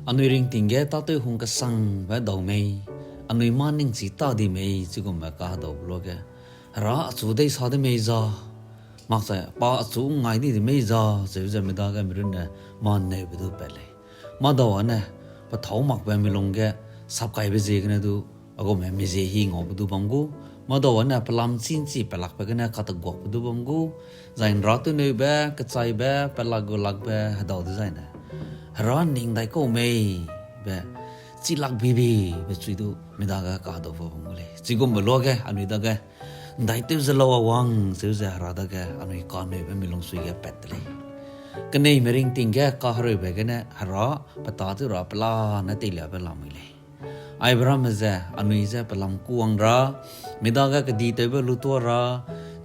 อันนี้ริงติงเกตาตัวหงกสังแบบดาวไม่อันนี้มันนิ่งจีตาดีไม่จิกุมแบบกาดาวโลกเกระสุดได้สาดไม่จ้ามักจะป้าสูงไงนี่ไม่จ้าเสียใจไม่ได้กันไม่รู้เนี่ยมันเนี่ยไปดูไปเลยมาดาวเนี่ยพอเท้ามักแบบไม่ลงเกสับไก่ไปเจกันดูก็ไม่เจหิงอไปดูบังกูมาดาวเนี่ยพลัมซินจีไปหลักไปกันเนี่ยขัดกวกไปดูบังกูใจรักตัวเนี่ยแบบกระจายแบบไปหลักกูหลักแบบดาวดีใจเนี่ยร้านนิ่งได้ก็ไม่แบบจีลักบีบีแบบช่วยดูไม่ได้ก็กาดฟังเลยจีกุมบล็อกอันนี้ได้ก็ได้เที่ยวจะเล่าวังเสียจะหาได้ก็อันนี้การเนี่ยแบบไม่ลงสุยก็เป็ดเลยกันนี่ไม่ริงติงแกก็หารู้ไปกันเนี่ยหาปตาตัวเราปลาหน้าตีเหลือไปลำเลยไอ้บรามจะอันนี้จะไปลำกวางราไม่ได้ก็ดีเตอร์ลุตัวรา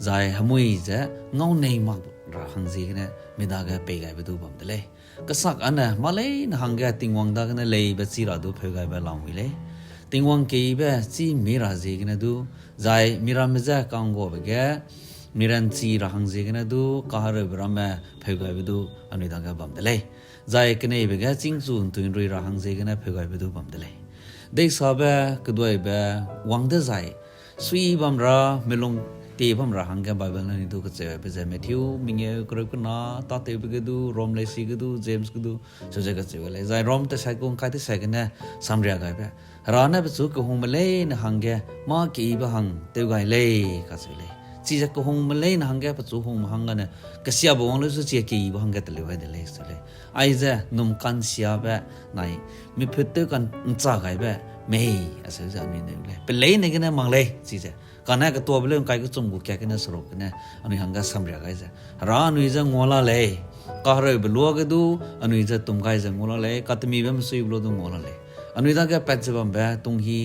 ใจหมุยจะเงาในมากราหังซีกันเนี่ยไม่ได้ก็ไปไกลไปดูบัมเลยก็สักอันน่ะมาเลยนะหังแกติงวังได้กันเลยแบบสีราดูเพื่อไกลไปลำวิเลยติงวังเกี่ยแบบสีมีราซีกันดูใจมีรามจะกังวลไปแกมีรันสีราหังซีกันดูก็หารู้บรามเพื่อไกลไปดูอันนี้ได้ก็บัมเลยใจกันนี่ไปแกจิงซูนตุนรีราหังซีกันเพื่อไกลไปดูบัมเลยเด็กสาวก็ด้วยแบบวังเดใจสวีบัมราไม่ลงตีบัมราหังแกไบเบิลนี่ดูก็เจอไปเจอแมทธิวมิงเอก็รู้กันนะตาเตวไปก็ดูรอมเลซี่ก็ดูเจมส์ก็ดูส่วนใหญ่ก็เจอเลยใจรอมแต่ใช้กงใครที่ใช้กันเนี่ยสัมเรียกไงแบบร้านนั้นไปสู้กับหงมาเลยนะหังแกมากี่บังเตวไงเลยก็เจอเลยจีจะกับหงมาเลยนะหังแกไปสู้หงมาหังกันเนี่ยก็เสียบวังเลยสู้เจียกี่บังแกตะเลยไว้เดเลยสุดเลยไอ้เจ้านุ่มกันเสียแบบไหนมีเพื่อนเตกันจ้าไงแบบไม่อาศัยจะมีเนี่ยเลยเป็นเลยในกันเนี่ยมังเลยจีเจ้าการนั้นก็ตัวเรื่องใครก็จงบุกแกกันเนี่ยสรุปกันเนี่ยอันนี้หังก็สัมเรียกไอ้เจ้าร้านนี้จะงัวละเลยก็เรื่องไปลัวก็ดูอันนี้จะตุ้มไก่จะงัวละเลยก็จะมีแบบสุยบลัวดูงัวละเลยอันนี้ตั้งแต่เป็ดจะบังแบบตรงที่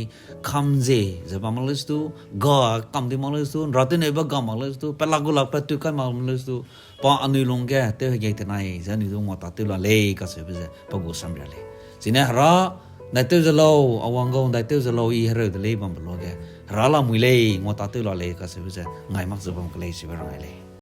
คำเจจะบังมาเลยสุดก็คำที่มาเลยสุดรัตน์เนี่ยบังก็มาเลยสุดเป็นลักกุลักเป็นตุกันมาเลยสุดพออันนี้ลงแกเตะให้แกที่ไหนจะนี่ต้องมาตัดตัวเลยก็เสียไปจะพอกูสัมเรียกเลยสิเนี่ยร้านได้เตะจะเล่าเอาวังกงได้เตะจะเล่าอีเรื่องเลยบังบลัวแกร้านละมุยเลยมาตัดตัวเลยก็เสียไปจะง่ายมากจะบังก็เลยเสียไปร้อยเลย